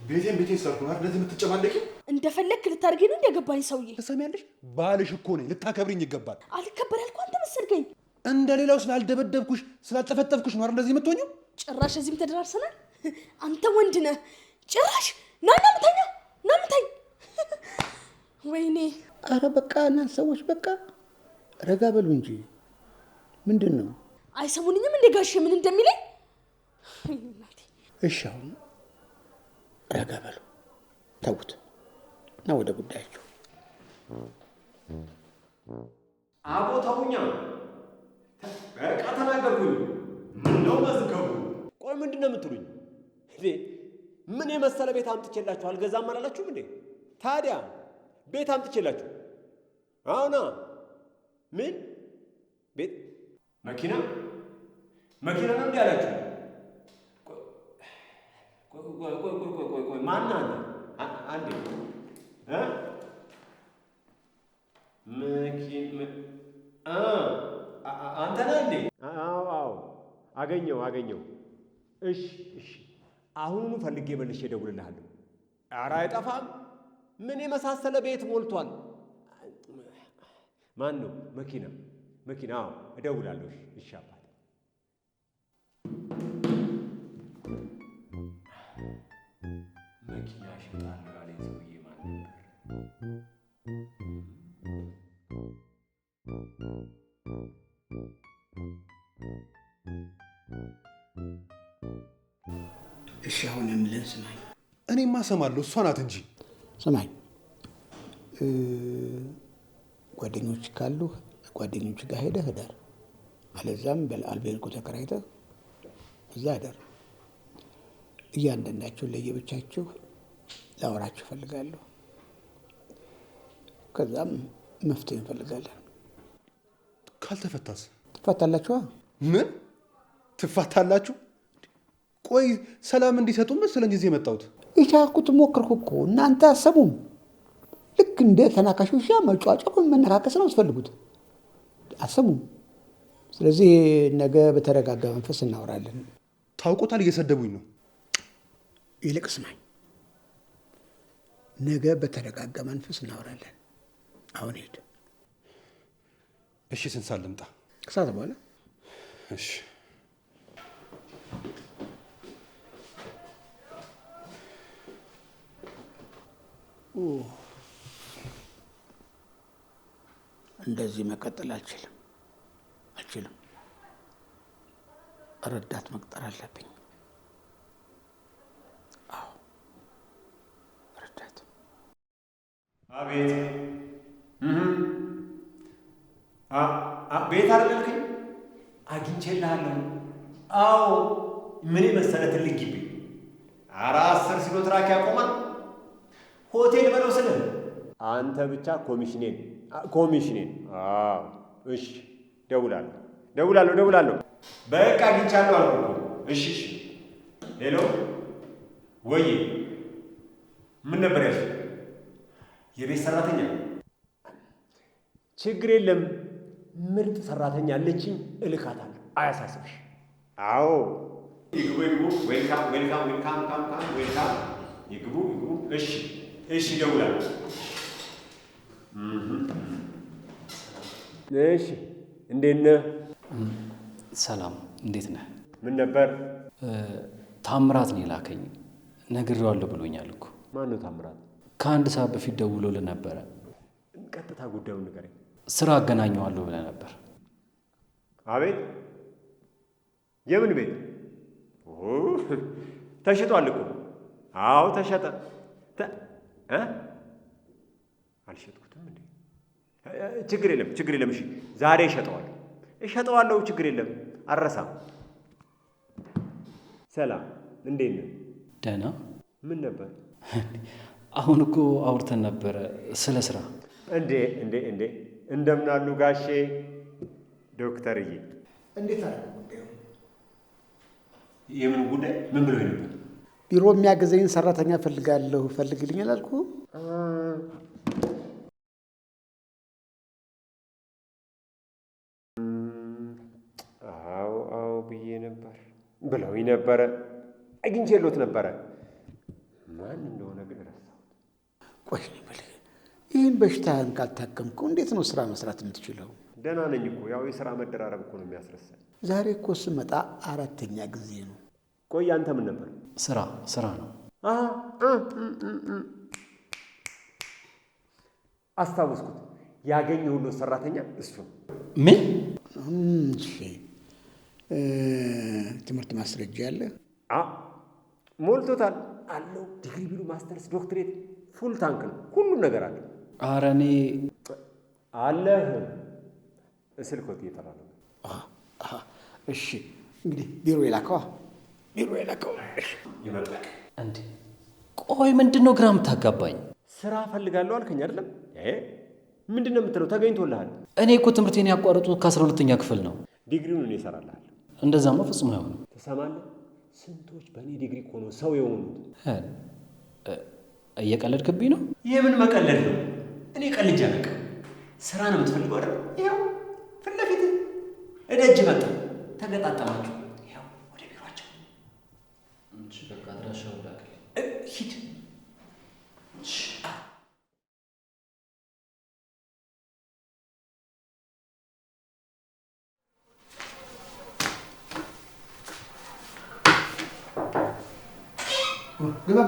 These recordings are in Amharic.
ቤቴን ሰርኩና እንደዚህ የምትጨማለቂ እንደፈለክ ልታርገኝ ነው እንደገባኝ ሰውዬ ትሰሚያለሽ ባልሽ እኮ ነኝ ልታከብሪኝ ይገባል አልከበር ያልኩ አንተ መሰልከኝ እንደሌላው ስላልደበደብኩሽ ስላልጠፈጠፍኩሽ ነው እንደዚህ የምትሆኚው ጭራሽ እዚህም ተደራርሰናል አንተ ወንድ ነህ ጭራሽ ናና ምታኝ ወይኔ አረ በቃ እናንተ ሰዎች በቃ ረጋ በሉ እንጂ ምንድነው አይሰሙኝም እንደ ጋሼ ምን እንደሚለኝ እሺ አሁን ረጋ በሉ ተውት ነው ወደ ጉዳያችሁ አቦ ተውኛ በቃ ተናገርኩኝ ምን ነው መዝገቡ ቆይ ምንድነው የምትሉኝ እንዴ ምን የመሰለ ቤት አምጥቼላችሁ አልገዛም አላላችሁም እንዴ ታዲያ ቤት አምጥቼላችሁ አሁና ምን ቤት መኪና ነው እንዴ ያላችሁ ቆይ ማን አንዴ አንተ ነህ እንዴ? አዎ አገኘው። እሺ አሁኑኑ ፈልጌ መልሼ እደውልልሃለሁ። ኧረ አይጠፋም። ምን የመሳሰለ ቤት ሞልቷል። ማን ነው? መኪና። አዎ እደውላለሁ። እሺ አባቴ። መኪና እሸጣለሁ ያለኝ ሰውዬ ማን ነበር? እሺ አሁን የምልህን ስማኝ። እኔማ እሰማለሁ እሷ ናት እንጂ። ስማኝ ጓደኞች ካሉ ጓደኞች ጋር ሄደህ እደር፣ አለዛም በአልቤርጎ ተከራይተህ እዛ እደር። እያንዳንዳችሁ ለየብቻችሁ ላወራችሁ እፈልጋለሁ። ከዛም መፍትሄ እንፈልጋለን። ካልተፈታስ? ትፋታላችሁ። ምን ትፋታላችሁ? ቆይ ሰላም እንዲሰጡ መሰለኝ ጊዜ የመጣሁት። የቻልኩት ሞክርኩ እኮ እናንተ አሰቡም። ልክ እንደ ተናካሽ ውሻ መጫጫቁ መነካከስ ነው የምትፈልጉት። አሰቡም። ስለዚህ ነገ በተረጋጋ መንፈስ እናወራለን። ታውቁታል፣ እየሰደቡኝ ነው። ይልቅ ስማኝ፣ ነገ በተረጋጋ መንፈስ እናወራለን። አሁን ሄድ። እሺ ስንት ሰዓት ልምጣ? ከሰዓት በኋላ። እሺ እንደዚህ መቀጠል አልችልም። ረዳት መቅጠር አለብኝ። አዎ ረዳት። አቤት ቤት አልበልከኝ? አግኝቼልሃለሁ። አዎ ምን የመሰለ ትልቅ ግቢ 10 ሲኖ ትራክ ያቆማል። ሆቴል በለው ስልህ አንተ ብቻ ኮሚሽኔን። አዎ እሺ፣ ደውላለሁ። በቃ አግኝቻለሁ አልኩህ። እሺ ሄሎ፣ ወይ ምን ነበር ያልሽኝ? የቤት ሰራተኛ? ችግር የለም፣ ምርጥ ሰራተኛ አለችኝ፣ እልካታለሁ። አያሳስብሽ። አዎ ይግቡ። ዌልካም። ይግቡ። እሺ ደውላለሁ። እሺ እንዴት ነህ? ሰላም፣ እንዴት ነህ? ምን ነበር? ታምራት ነው የላከኝ። ነግሬዋለሁ ብሎኛል እኮ። ማነው ታምራት? ከአንድ ሰዓት በፊት ደውሎልህ ነበረ። ቀጥታ ጉዳዩን ንገረኝ። ስራ አገናኘዋለሁ ብለህ ነበር። አቤት? የምን ቤት? ተሽጧል እኮ። አዎ ተሸጠ። አልሸጥኩትም እንዴ? ችግር የለም። እሺ ዛሬ እሸጠዋለሁ። ችግር የለም፣ አልረሳም። ሰላም፣ እንዴት ነህ? ደህና። ምን ነበር? አሁን እኮ አውርተን ነበረ ስለ ስራ። እንዴ እንደምን አሉ ጋሼ? ዶክተርዬ እንዴት አለ ጉዳዩ? የምን ጉዳይ? ምን ብለው ነበር? ቢሮ የሚያገዘኝ ሰራተኛ ፈልግልኝ አላልኩ? አዎ ብዬ ነበር፣ ብለውኝ ነበረ። አግኝቼሎት ነበረ። ማን እንደሆነ ግን ረሳሁት። ቆይ በልህ ይህን በሽታህን ካልታከምከው እንዴት ነው ስራ መስራት የምትችለው? ደህና ነኝ እኮ ያው የሥራ መደራረብ እኮ ነው የሚያስረሳኝ። ዛሬ እኮ ስመጣ 4ኛ ጊዜ ነው። ቆይ አንተ ምን ነበር? ስራ ነው። አስታወስኩት። ያገኘ ሁሉ ሰራተኛ እሱ ምን? እሺ ትምህርት ማስረጃ አለ? ሞልቶታል አለው። ዲግሪ ቢሉ ማስተርስ፣ ዶክትሬት፣ ፉል ታንክ ነው። ሁሉም ነገር አለ። ኧረ እኔ አለ ስልኮት እየጠራ ነው። እሺ እንግዲህ ቢሮ የላከዋ ይመጣል እንዴ? ቆይ ምንድን ነው ግራ የምታጋባኝ? ስራ ፈልጋለሁ አልከኝ አይደለም? ምንድን ነው የምትለው? ተገኝቶልሃል። እኔ እኮ ትምህርቴን ያቋረጡት ከ12ኛ ክፍል ነው። ዲግሪውን እኔ እሰራልሃለሁ። እንደዛማ ፍጹም አይሆንም። ትሰማለህ? ስንቶች በእኔ ዲግሪ እኮ ነው ሰው የሆኑት። እየቀለድክብኝ ነው? ይህ ምን መቀለድ ነው? እኔ ቀልጄ አላውቅም። ስራ ነው የምትፈልገው አይደል? ይኸው ፊት ለፊት እደጅ መጣ። ተገጣጠማችሁ። ይኸው ወደ ቢሯቸው በቃ አድራሻው ላክልኝ። ሂድ። ግባ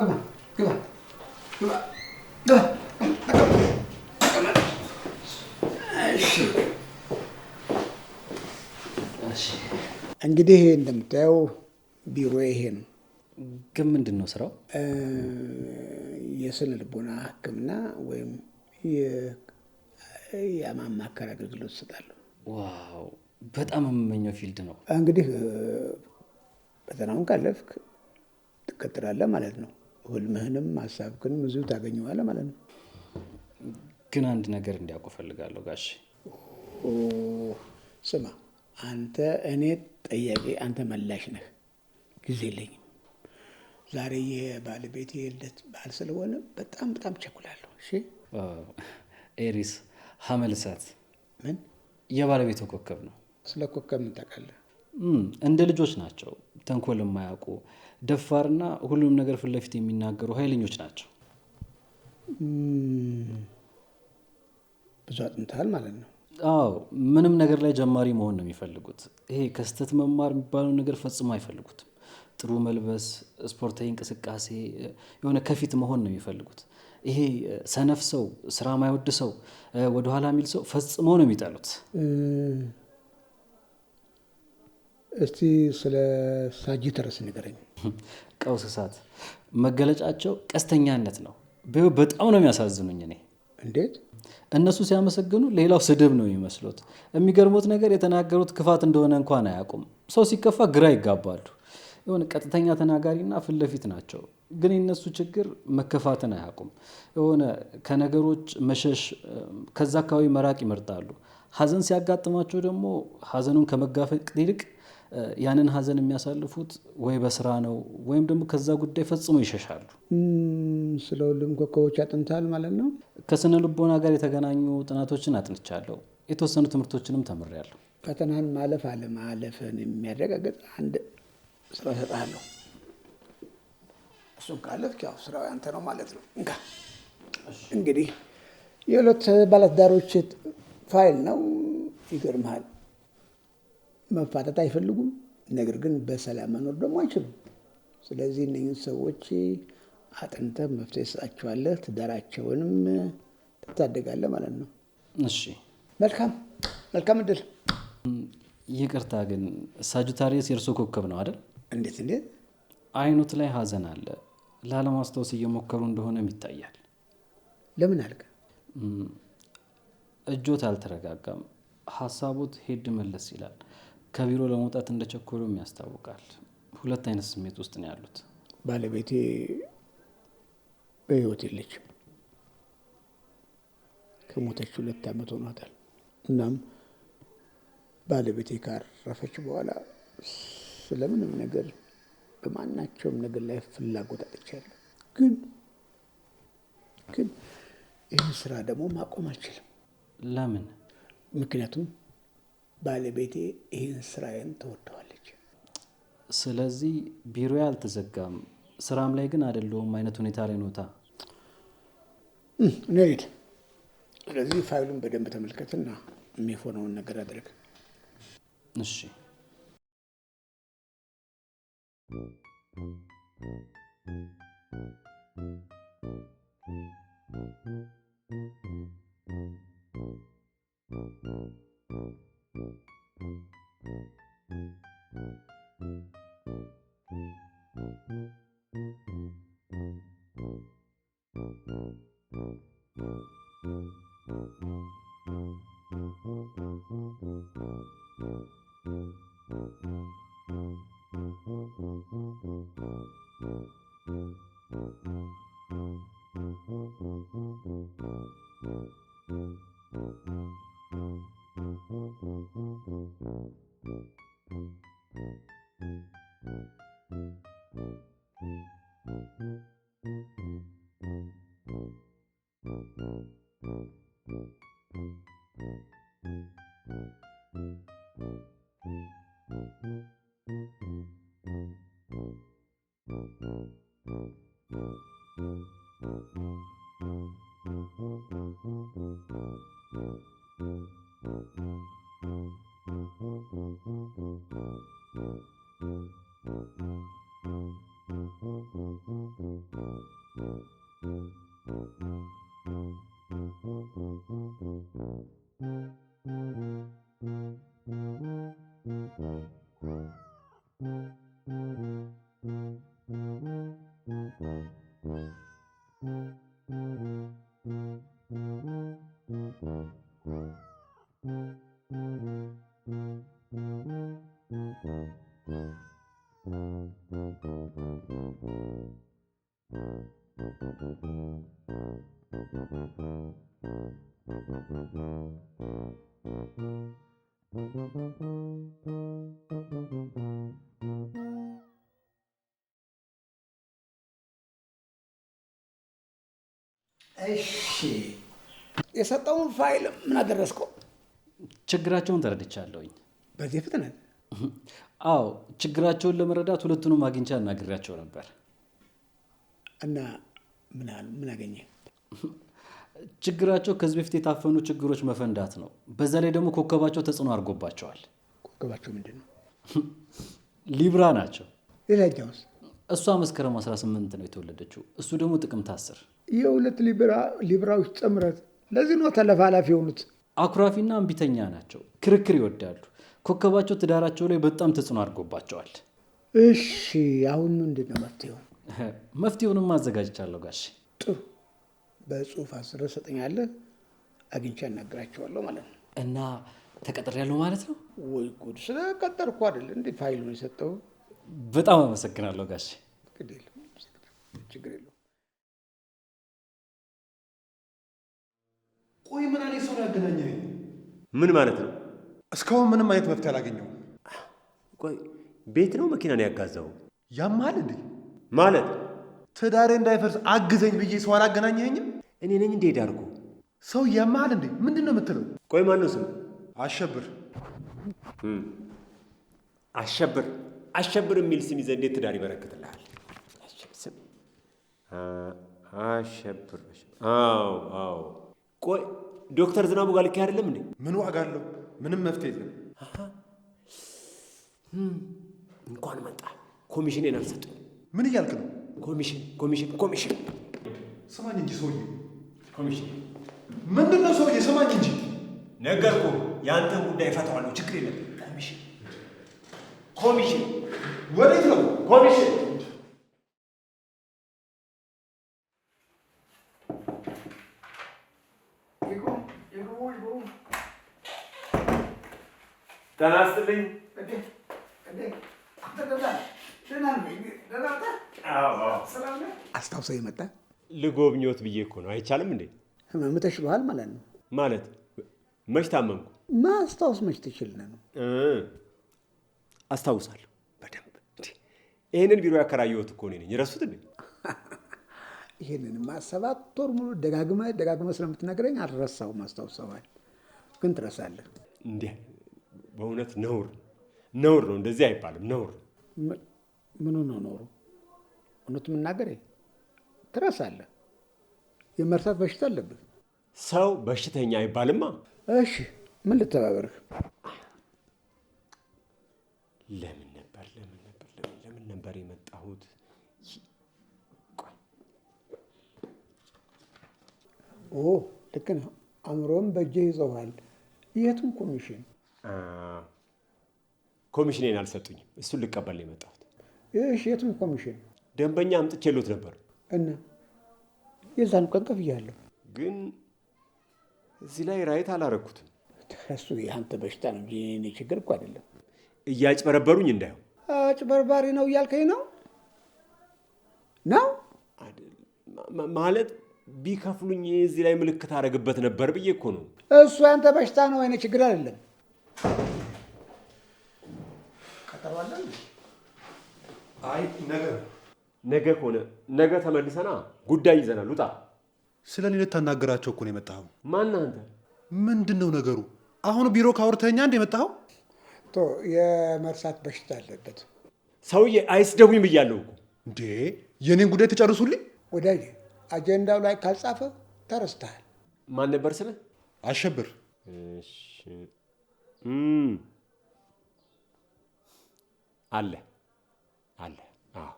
እንግዲህ እንደምታየው ቢሮ ይሄ ነው። ግን ምንድን ነው ስራው? የስነ ልቦና ሕክምና ወይም የማማከር አገልግሎት እሰጣለሁ። ዋው በጣም የምመኘው ፊልድ ነው። እንግዲህ ፈተናውን ካለፍክ ትቀጥላለህ ማለት ነው። ህልምህንም ሀሳብህንም እዚሁ ታገኘዋለህ ማለት ነው። ግን አንድ ነገር እንዲያውቁ እፈልጋለሁ ጋሼ። ስማ አንተ እኔ ጠያቂ አንተ መላሽ ነህ። ጊዜ የለኝም። ዛሬ የባለቤቴ የልደት በዓል ስለሆነ በጣም ቸኩላለሁ። እሺ ኤሪስ ሐመልሳት ምን የባለቤቱ ኮከብ ነው። ስለ ኮከብ ምን ታውቃለህ? እንደ ልጆች ናቸው። ተንኮል የማያውቁ ደፋርና ሁሉም ነገር ፊት ለፊት የሚናገሩ ኃይለኞች ናቸው። ብዙ አጥንተሃል ማለት ነው። አዎ ምንም ነገር ላይ ጀማሪ መሆን ነው የሚፈልጉት። ይሄ ከስተት መማር የሚባለው ነገር ፈጽሞ አይፈልጉትም። ጥሩ መልበስ፣ ስፖርታዊ እንቅስቃሴ፣ የሆነ ከፊት መሆን ነው የሚፈልጉት። ይሄ ሰነፍ ሰው፣ ስራ ማይወድ ሰው፣ ወደኋላ የሚል ሰው ፈጽሞ ነው የሚጠሉት። እስቲ ስለ ሳጂተረስ ንገረኝ። ቀውስ እሳት መገለጫቸው ቀስተኛነት ነው። በጣም ነው የሚያሳዝኑኝ። እኔ እንዴት? እነሱ ሲያመሰግኑ ሌላው ስድብ ነው የሚመስሉት። የሚገርሙት ነገር የተናገሩት ክፋት እንደሆነ እንኳን አያውቁም። ሰው ሲከፋ ግራ ይጋባሉ። የሆነ ቀጥተኛ ተናጋሪና ፊት ለፊት ናቸው። ግን የነሱ ችግር መከፋትን አያውቁም። የሆነ ከነገሮች መሸሽ፣ ከዛ አካባቢ መራቅ ይመርጣሉ። ሀዘን ሲያጋጥማቸው ደግሞ ሀዘኑን ከመጋፈጥ ይልቅ ያንን ሀዘን የሚያሳልፉት ወይ በስራ ነው ወይም ደግሞ ከዛ ጉዳይ ፈጽሞ ይሸሻሉ። ስለ ሁሉም ኮከቦች አጥንታል ማለት ነው? ከስነ ልቦና ጋር የተገናኙ ጥናቶችን አጥንቻለሁ። የተወሰኑ ትምህርቶችንም ተምሬያለሁ። ፈተናን ማለፍ አለማለፍን የሚያረጋግጥ አንድ ስራ እሰጥሃለሁ። እሱን ካለፍክ ያው ስራው ያንተ ነው ማለት ነው። እንግዲህ የሁለት ባለትዳሮች ፋይል ነው። ይገርምሃል፣ መፋታት አይፈልጉም፣ ነገር ግን በሰላም መኖር ደግሞ አይችሉም። ስለዚህ እነኝህን ሰዎች አጥንተህ መፍትሄ ትሰጣቸዋለህ፣ ትዳራቸውንም ትታደጋለህ ማለት ነው። እሺ፣ መልካም እድል። ይቅርታ ግን ሳጁታሪየስ የእርሶ ኮከብ ነው አይደል? እንዴት? አይኖት ላይ ሀዘን አለ። ላለማስታወስ እየሞከሩ እንደሆነም ይታያል። ለምን አልክ? እጆት አልተረጋጋም። ሀሳቦት ሄድ መለስ ይላል። ከቢሮ ለመውጣት እንደቸኮሉም ያስታውቃል። ሁለት አይነት ስሜት ውስጥ ነው ያሉት። ባለቤቴ በህይወት የለችም። ከሞተች 2 ዓመት ሆኗታል። እናም ባለቤቴ ካረፈች በኋላ ስለምንም ነገር በማናቸውም ነገር ላይ ፍላጎት አጥቻለሁ። ግን ይህን ስራ ደግሞ ማቆም አልችልም። ለምን? ምክንያቱም ባለቤቴ ይህን ስራዬን ትወደዋለች። ስለዚህ ቢሮ አልተዘጋም፣ ስራም ላይ ግን አይደለሁም አይነት ሁኔታ ላይ ነውታ። ነይድ። ስለዚህ ፋይሉን በደንብ ተመልከትና የሚሆነውን ነገር አድርግ። እሺ። እሺ የሰጠውን ፋይል ምን አደረስከው? ችግራቸውን ተረድቻለሁኝ። በዚህ ፍጥነት? አዎ፣ ችግራቸውን ለመረዳት ሁለቱንም አግኝቼ አናግሬያቸው ነበር። እና ምን አገኘ? ችግራቸው ከዚህ በፊት የታፈኑ ችግሮች መፈንዳት ነው። በዛ ላይ ደግሞ ኮከባቸው ተጽዕኖ አድርጎባቸዋል። ኮከባቸው ምንድን ነው? ሊብራ ናቸው። ሌላኛውስ? እሷ መስከረም 18 ነው የተወለደችው፣ እሱ ደግሞ ጥቅምት 10። የሁለት ሊብራዎች ጥምረት። ለዚህ ነው ተለፋላፊ የሆኑት። አኩራፊና እምቢተኛ ናቸው። ክርክር ይወዳሉ። ኮከባቸው ትዳራቸው ላይ በጣም ተጽዕኖ አድርጎባቸዋል። እሺ አሁን ምንድን ነው መፍትሄው? መፍትሄውንም አዘጋጅቻለሁ ጋሼ። ጥሩ፣ በጽሁፍ አስረህ ሰጠኛለህ። አግኝቼ አናግራቸዋለሁ ማለት ነው። እና ተቀጥሬያለሁ ማለት ነው? ወይ ጉድ! ስለቀጠርኩ አይደል እንዴ ፋይሉን የሰጠው። በጣም አመሰግናለሁ ጋሼ። ችግር የለውም። ቆይ ምን አይነት ሰው ያገናኘኝ? ምን ማለት ነው? እስካሁን ምንም አይነት መፍትሄ አላገኘሁም። ቆይ ቤት ነው መኪና ነው ያጋዛው? ያማል እንዴ? ማለት ትዳሬ እንዳይፈርስ አግዘኝ ብዬ ሰው አላገናኘኝም? እኔ ነኝ እንዴ ዳርኩ? ሰው ያማል እንዴ? ምንድን ነው የምትለው? ቆይ ማን ነው ስም? አሸብር። አሸብር የሚል ስም ይዘህ እንዴት ትዳር ይበረክትልሃል? አሸብር። አዎ። ቆይ ዶክተር ዝናቡ ጋር ልክ አይደለም እንዴ? ምን ዋጋ አለው? ምንም መፍትሄ የለም። እንኳን መጣ። ኮሚሽኔን አልሰጡም። ምን እያልክ ነው? ኮሚሽን። ስማኝ እንጂ ሰውዬ። ኮሚሽን ምንድን ነው ሰውዬ? ስማኝ እንጂ። ነገርኩህ። የአንተን ጉዳይ እፈታዋለሁ። ችግር የለም። ኮሚሽን ወዴት ነው? ኮሚሽን ጤና ይስጥልኝ። አስታውሰው የመጣ ልጎብኞት ብዬ እኮ ነው። አይቻልም እንዴ? ህመም ተሽሎሃል ማለት ነው? ማለት መች ታመምኩ? ማስታወስ መች ትችልነ ነው? አስታውሳለሁ በደንብ። ይህንን ቢሮ ያከራየሁት እኮ እኔ ነኝ። ረሱት እንዴ? ይህንንማ 7 ወር ሙሉ ደጋግመህ ስለምትነግረኝ አልረሳሁም። አስታውሰዋል ግን ትረሳለህ። እንዲህ በእውነት ነውር ነው። እንደዚህ አይባልም። ነውር። ምኑ ነው ኖሩ? እውነት መናገር ትረሳለህ። የመርሳት በሽታ አለብህ። ሰው በሽተኛ አይባልማ። እሺ ምን ልተባበርህ? ለምን ነበር የመጣሁት? ልክ ነው። አእምሮም በእጅህ ይዘዋል። የቱን ኮሚሽን? ኮሚሽኔን አልሰጡኝም። እሱን ልቀበል ነው የመጣሁት። እሺ የቱን ኮሚሽን? ደንበኛ አምጥቼሎት ነበር እና የዛን ቀን ከፍያለሁ። ግን እዚህ ላይ ራይት አላረኩትም። እሱ የአንተ በሽታ ነው እንጂ እኔ ችግር እኮ አይደለም። እያጭበረበሩኝ እንዳየው። አጭበርባሪ ነው እያልከኝ ነው? ማለት ቢከፍሉኝ እዚህ ላይ ምልክት አደረግበት ነበር ብዬ እኮ ነው። እሱ ያንተ በሽታ ነው፣ አይነ ችግር አይደለም። ቀጠሯለን? አይ ነገ ከሆነ ነገ ተመልሰና ጉዳይ ይዘናል። ውጣ። ስለ እኔ ልታናገራቸው እኮ ነው የመጣኸው። ማነህ አንተ? ምንድን ነው ነገሩ? አሁን ቢሮ ካወርተኛ እንደ የመጣኸው? የመርሳት በሽታ አለበት ሰውዬ። አይስደቡኝ ብያለሁ እኮ። እንዴ የኔን ጉዳይ ተጨርሱልኝ። ወዳጄ አጀንዳው ላይ ካልጻፈ ተረስተሃል። ማን ነበር ስለ? አሸብር። እሺ አለ። አዎ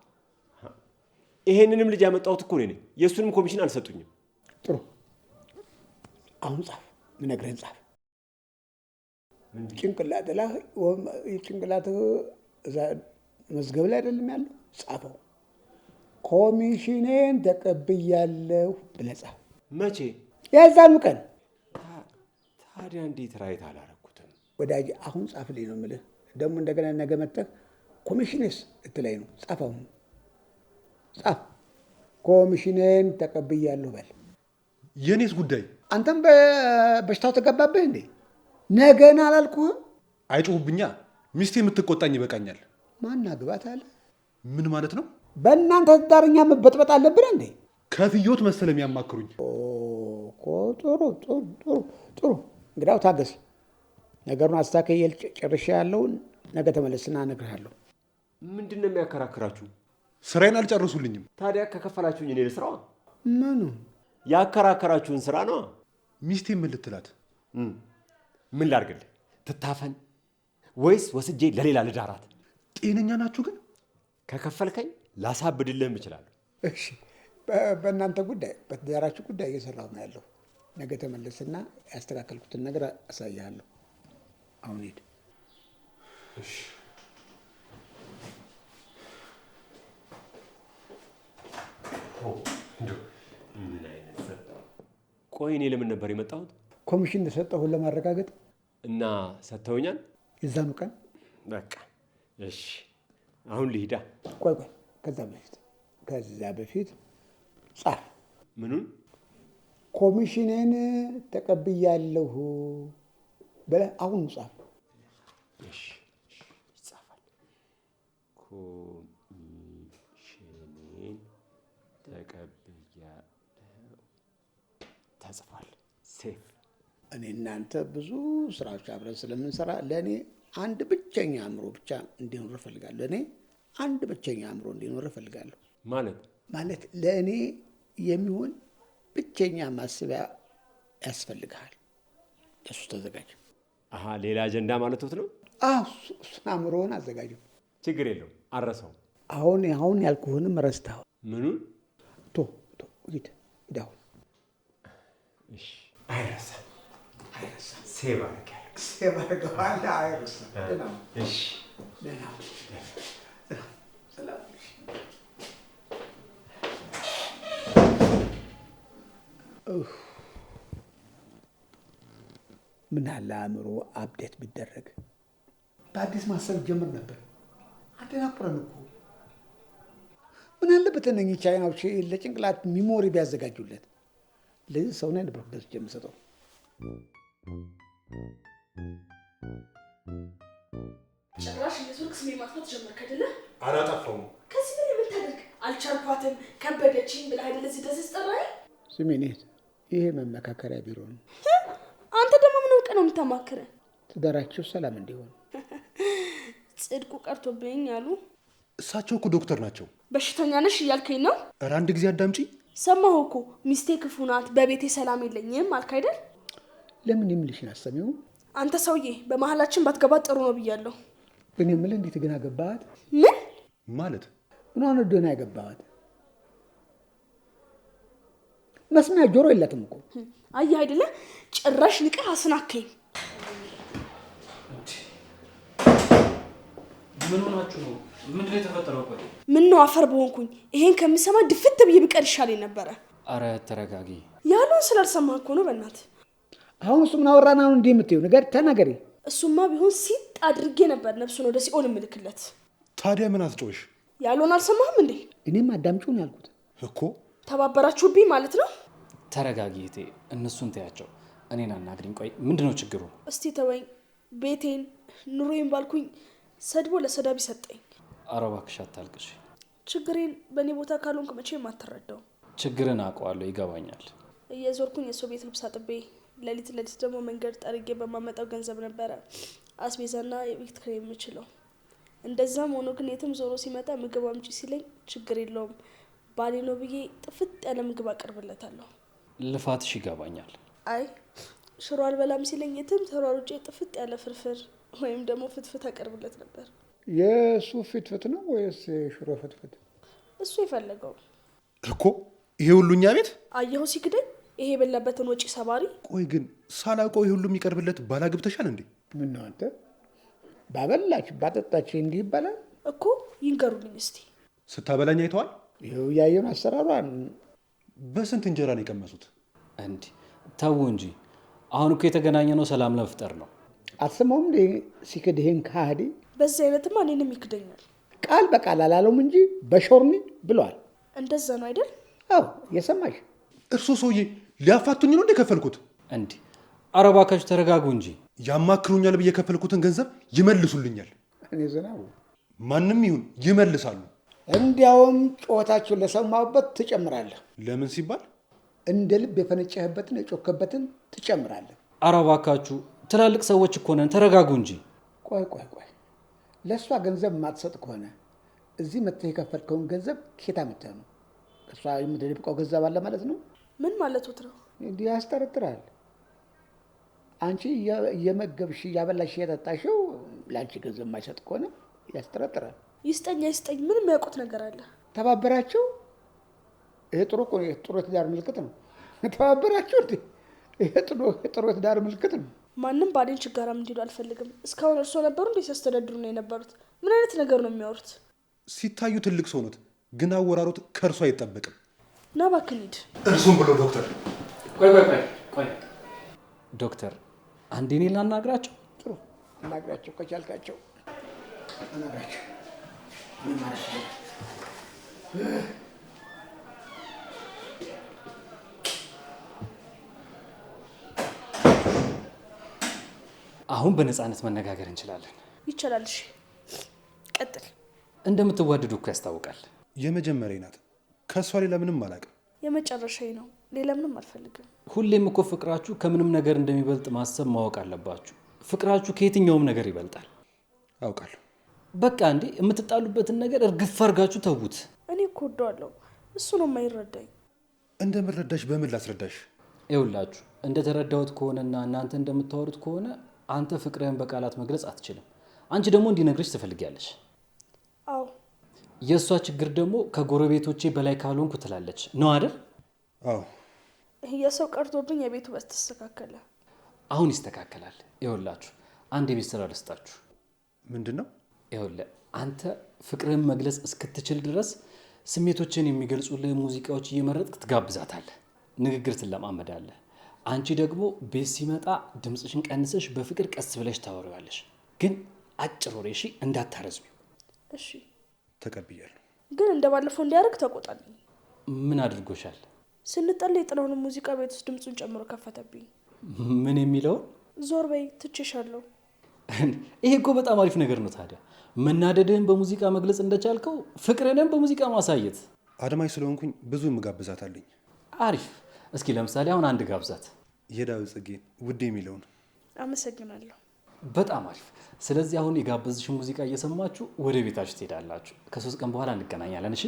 ይሄንንም ልጅ ያመጣሁት እኮ ነኝ። የእሱንም ኮሚሽን አልሰጡኝም። ጥሩ አሁን ጻፍ፣ ምነግርህን ጻፍ። ጭንቅላትህ እዛ መዝገብ ላይ አይደለም ያለው? ጻፈው። ኮሚሽኔን ተቀብያለሁ ብለህ ጻፍ። መቼ? የዛኑ ቀን። ታዲያ እንዴት ራይት አላረኩትም? ወዳጅ አሁን ጻፍልኝ ነው የምልህ። ደግሞ እንደገና ነገ መጥተህ ኮሚሽኔስ እትለኝ ነው። ጻፍ፣ አሁን ጻፍ። ኮሚሽኔን ተቀብያለሁ በል። የኔስ ጉዳይ? አንተም በሽታው ተገባብህ እንዴ? ነገን አላልኩህም? አይጮሁብኛ። ሚስቴ የምትቆጣኝ ይበቃኛል። ማን አግባት አለ? ምን ማለት ነው? በእናንተ ትዳርኛ መበጥበጥ አለብን እንዴ? ከፍዮት መሰለ የሚያማክሩኝ። ጥሩ እንግዳው ታገስ። ነገሩን አስተካክዬ ጨርሼ ያለውን ነገ ተመለስና እነግርሃለሁ። ምንድን ነው የሚያከራክራችሁ? ስራዬን አልጨርሱልኝም። ታዲያ ከከፈላችሁኝ እኔ ልስራዋ። ምኑ? ያከራከራችሁን ስራ ነው። ሚስቴ ምን ልትላት? ምን ላድርግልህ? ትታፈን ወይስ ወስጄ ለሌላ ልዳራት? ጤነኛ ናችሁ ግን? ከከፈልከኝ ላሳብድልህም እችላለሁ። እሺ፣ በእናንተ ጉዳይ በትዳራችሁ ጉዳይ እየሰራሁ ነው ያለው። ነገ ተመለስና ያስተካከልኩትን ነገር አሳያለሁ። አሁን ሂድ። እሺ። ምን አይነት ቆይ፣ እኔ ለምን ነበር የመጣሁት? ኮሚሽን እንደሰጠሁን ለማረጋገጥ እና ሰጥተውኛል? የዛኑ ቀን። በቃ እሺ፣ አሁን ልሂዳ። ቆይ፣ ከዛ በፊት ጻፍ። ምኑን? ኮሚሽኔን ተቀብያለሁ ብለህ አሁን ጻፍ። እሺ፣ ይጻፋል። ኮሚሽኔን ተቀብያለሁ ተጽፏል። ሴፍ። እኔ እናንተ ብዙ ስራዎች አብረን ስለምንሰራ ለእኔ አንድ ብቸኛ አእምሮ ብቻ እንዲኖር እፈልጋለሁ። እኔ አንድ ብቸኛ አእምሮ እንዲኖር እፈልጋለሁ። ማለት ለእኔ የሚሆን ብቸኛ ማስቢያ ያስፈልግሃል። እሱ ተዘጋጅ። ሌላ አጀንዳ ማለት ነው? እሱን አእምሮውን አዘጋጀው። ችግር የለውም፣ አረሰው። አሁን ያልኩህንም ረስተኸው። ምኑን? ሂድ አሁን። እሺ፣ አይረሳም። ሴቭ አድርገዋለሁ። አይረሳም። እሺ፣ ደህና ሰላም። ምን አለ አእምሮ አፕዴት ቢደረግ በአዲስ ማሰብ ጀምር ነበር። አደናቁረን እኮ። ምን አለበት እነኚህ ቻይናዎች ለጭንቅላት ሚሞሪ ቢያዘጋጁለት። ለዚህ ሰው ነው ነበር ገዝቼ የምሰጠው። ጭራሽ የስልክ ስሜ ማጥፋት ጀመርክ አይደለ? አላጠፋውም። ከዚህ ምን የምታደርግ? አልቻልኳትም፣ ከበደችኝ ብለህ አይደለ እዚህ ድረስ ያስጠራኸኝ? ስሜን ይሄ መመካከሪያ ቢሮ ነው። አንተ ደግሞ ምን እውቀት ነው የምታማክረን? ትዳራችሁ ሰላም እንዲሆን። ጽድቁ ቀርቶብኝ አሉ። እሳቸው እኮ ዶክተር ናቸው። በሽተኛ ነሽ እያልከኝ ነው? ኧረ አንድ ጊዜ አዳምጪ። ሰማሁ እኮ ሚስቴ ክፉ ናት፣ በቤቴ ሰላም የለኝም አልክ አይደል? ለምን የምልሽን አሰሚው? አንተ ሰውዬ በመሀላችን ባትገባ ጥሩ ነው ብያለሁ። እኔ የምልህ እንዴት ግን አገባሃት? ምን ማለት ምን ሆነ ደህና ያገባሃት? መስሚያ ጆሮ የላትም እኮ። አየህ አይደለ? ጭራሽ ንቀህ አስናከኝ። ምን ሆናችሁ ነው? ምንድን ነው የተፈጠረው? ቆይ ምን ነው አፈር በሆንኩኝ። ይሄን ከምሰማ ድፍት ብዬ ብቀር ይሻለኝ ነበረ። አረ ተረጋጊ። ያሉን ስላልሰማህ እኮ ነው። በእናትህ አሁን እሱ ምን አወራና ነው እንዲህ የምትይው? ነገር ተናገሪ። እሱማ ቢሆን ሲጥ አድርጌ ነበር ነፍሱን ወደ ሲኦል እምልክለት። ታዲያ ምን አስጮሽ? ያሉን አልሰማህም እንዴ? እኔም አዳምጪው ነው ያልኩት እኮ። ተባበራችሁብኝ ማለት ነው? ተረጋጊ እህቴ፣ እነሱን ተያቸው፣ እኔን አናግሪኝ። ቆይ ምንድነው ችግሩ? እስቲ ተወኝ። ቤቴን ኑሮዬን ባልኩኝ ሰድቦ ለሰዳቢ ሰጠኝ። ኧረ እባክሽ አታልቅሽ። ችግሬን በእኔ ቦታ ካልሆንክ መቼም አትረዳው። ችግርን አውቀዋለሁ፣ ይገባኛል። እየዞርኩኝ የሰው ቤት ልብስ አጥቤ ሌሊት ደግሞ መንገድ ጠርጌ በማመጣው ገንዘብ ነበረ አስቤዛና የቤት ኪራይ የምችለው። እንደዛም ሆኖ ግን የትም ዞሮ ሲመጣ ምግብ አምጪ ሲለኝ ችግር የለውም ባሌ ነው ብዬ ጥፍጥ ያለ ምግብ አቀርብለታለሁ። ልፋትሽ ይገባኛል። አይ ሽሮ አልበላም ሲለኝ የትም ተሯሩጬ ጥፍጥ ያለ ፍርፍር ወይም ደግሞ ፍትፍት አቀርብለት ነበር። የእሱ ፍትፍት ነው ወይስ ሽሮ ፍትፍት? እሱ የፈለገው እኮ። ይሄ ሁሉ እኛ ቤት አየሁ ሲክደኝ፣ ይሄ የበላበትን ወጪ ሰባሪ። ቆይ ግን ሳላውቀው ይሄ ሁሉ የሚቀርብለት ባላግብተሻል እንዴ? ምን ነው አንተ ባበላች ባጠጣች እንዲህ ይባላል እኮ? ይንገሩልኝ እስቲ። ስታበላኝ አይተዋል? ይኸው ያየውን አሰራሯን። በስንት እንጀራ ነው የቀመሱት? እንዲህ ተው እንጂ። አሁን እኮ የተገናኘ ነው ሰላም ለመፍጠር ነው። አትሰማውም እንዴ ሲክድ ይሄን ከሃዲ? በዚህ አይነትማ እኔንም ይክደኛል። ቃል በቃል አላለውም እንጂ በሾርኒ ብለዋል። እንደዛ ነው አይደል? አዎ የሰማሽ። እርሶ ሰውዬ ሊያፋቱኝ ነው እንደ ከፈልኩት? እንዲህ ኧረ እባካችሁ ተረጋጉ እንጂ። ያማክሩኛል ብዬ የከፈልኩትን ገንዘብ ይመልሱልኛል። እኔ ዝናቡ ማንም ይሁን ይመልሳሉ። እንዲያውም ጩኸታችሁን ለሰማሁበት ትጨምራለህ። ለምን ሲባል? እንደ ልብ የፈነጨህበትን የጮከበትን ትጨምራለህ። ኧረ እባካችሁ ትላልቅ ሰዎች እኮ ነን፣ ተረጋጉ እንጂ። ቆይ ለእሷ ገንዘብ የማትሰጥ ከሆነ እዚህ መጥተህ የከፈልከውን ገንዘብ ኬታ መጥተህ ነው? እሷ የምትደብቀው ገንዘብ አለ ማለት ነው? ምን ማለቱት ነው? እንዲህ ያስጠረጥራል። አንቺ እየመገብሽ እያበላሽ እየጠጣሽው ለአንቺ ገንዘብ የማይሰጥ ከሆነ ያስጠረጥራል። ይስጠኝ አይስጠኝ ምን የሚያውቁት ነገር አለ? ተባበራችሁ። ይሄ ጥሩ የትዳር ምልክት ነው። ተባበራችሁ እንዴ? ይሄ ጥሩ የትዳር ምልክት ነው። ማንም ባሌን ችጋራም እንዲሉ አልፈልግም። እስካሁን እርሶ ነበሩ እንዴ ሲያስተዳድሩ ነው የነበሩት? ምን አይነት ነገር ነው የሚያወሩት? ሲታዩ ትልቅ ሰው ኖት፣ ግን አወራሮት ከእርሱ አይጠበቅም። ና እባክህ እንሂድ። እርሱም ብሎ ዶክተር። ቆይ ዶክተር፣ አንዴ እኔን ላናግራቸው። ጥሩ አናግራቸው፣ ከቻልካቸው አናግራቸው። ምን ማለት ነው? አሁን በነፃነት መነጋገር እንችላለን። ይቻላል። እሺ ቀጥል። እንደምትዋደዱ እኮ ያስታውቃል። የመጀመሪያ ናት። ከእሷ ሌላ ምንም አላውቅም። የመጨረሻዬ ነው። ሌላ ምንም አልፈልግም። ሁሌም እኮ ፍቅራችሁ ከምንም ነገር እንደሚበልጥ ማሰብ ማወቅ አለባችሁ። ፍቅራችሁ ከየትኛውም ነገር ይበልጣል። አውቃለሁ። በቃ እንዴ የምትጣሉበትን ነገር እርግፍ አድርጋችሁ ተዉት። እኔ እኮ ወደዋለሁ፣ እሱ ነው የማይረዳኝ። እንደምረዳሽ በምን ላስረዳሽ? ይኸውላችሁ እንደተረዳሁት ከሆነና እናንተ እንደምታወሩት ከሆነ አንተ ፍቅርህን በቃላት መግለጽ አትችልም። አንቺ ደግሞ እንዲነግርሽ ትፈልጊያለሽ። አዎ። የእሷ ችግር ደግሞ ከጎረቤቶቼ በላይ ካልሆንኩ ትላለች ነው አይደል? አዎ። የሰው ቀርቶብኝ የቤቱ በስ ተስተካከለ። አሁን ይስተካከላል። ይኸውላችሁ አንድ የቤት ስራ ልስጣችሁ። ምንድን ነው? ይኸውልህ አንተ ፍቅርህን መግለጽ እስክትችል ድረስ ስሜቶችን የሚገልጹልህ ሙዚቃዎች እየመረጥክ ትጋብዛታለህ፣ ንግግር ትለማመዳለህ። አንቺ ደግሞ ቤት ሲመጣ ድምፅሽን ቀንሰሽ በፍቅር ቀስ ብለሽ ታወሪዋለሽ። ግን አጭር ወሬ እሺ፣ እንዳታረዝሚው። እሺ ተቀብያለሁ። ግን እንደባለፈው እንዲያደርግ ተቆጣልኝ። ምን አድርጎሻል? ስንጠላ የጥላውን ሙዚቃ ቤት ውስጥ ድምፁን ጨምሮ ከፈተብኝ። ምን የሚለውን? ዞር በይ ትቼሻለሁ። ይሄ እኮ በጣም አሪፍ ነገር ነው። ታዲያ መናደድህን በሙዚቃ መግለጽ እንደቻልከው ፍቅርህን በሙዚቃ ማሳየት። አድማጭ ስለሆንኩኝ ብዙ ምጋብዛት አለኝ። አሪፍ። እስኪ ለምሳሌ አሁን አንድ ጋብዛት። የዳዊት ጽጌን ውድ የሚለውን። አመሰግናለሁ። በጣም አሪፍ። ስለዚህ አሁን የጋበዝሽ ሙዚቃ እየሰማችሁ ወደ ቤታችሁ ትሄዳላችሁ። ከ3 ቀን በኋላ እንገናኛለን። እሺ?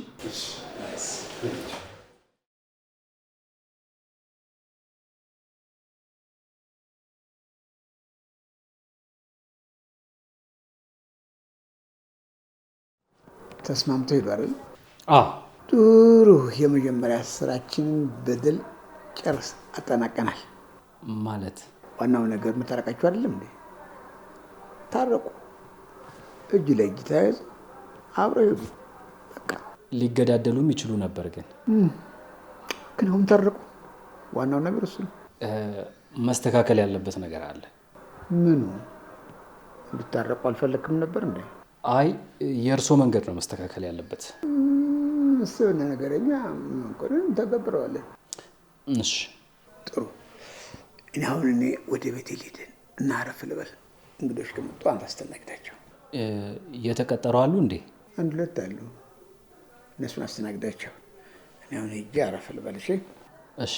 ተስማምቶ ሄዷል። አዎ። ጥሩ። የመጀመሪያ ስራችንን በድል ጨርስ አጠናቀናል። ማለት ዋናው ነገር መታረቃችሁ አይደለም እንዴ? ታረቁ፣ እጅ ለእጅ ተያይዘ አብረው ሄዱ። በቃ ሊገዳደሉም ይችሉ ነበር፣ ግን አሁን ታረቁ። ዋናው ነገር እሱ ነው። መስተካከል ያለበት ነገር አለ። ምኑ? እንድታረቁ አልፈለክም ነበር እንዴ? አይ የእርሶ መንገድ ነው መስተካከል ያለበት። እሱን ነገረኛ እንኳን ተገብረዋለን። እሺ ጥሩ። እኔ ወደ ቤት ልሂድ እና አረፍ ልበል። እንግዶች ከመጡ አንተ አስተናግዳቸው። የተቀጠሩ አሉ እንዴ? 1-2 አሉ። እነሱን አስተናግዳቸው። እኔ አሁን ሂጅ አረፍ ልበል። እሺ? እሺ።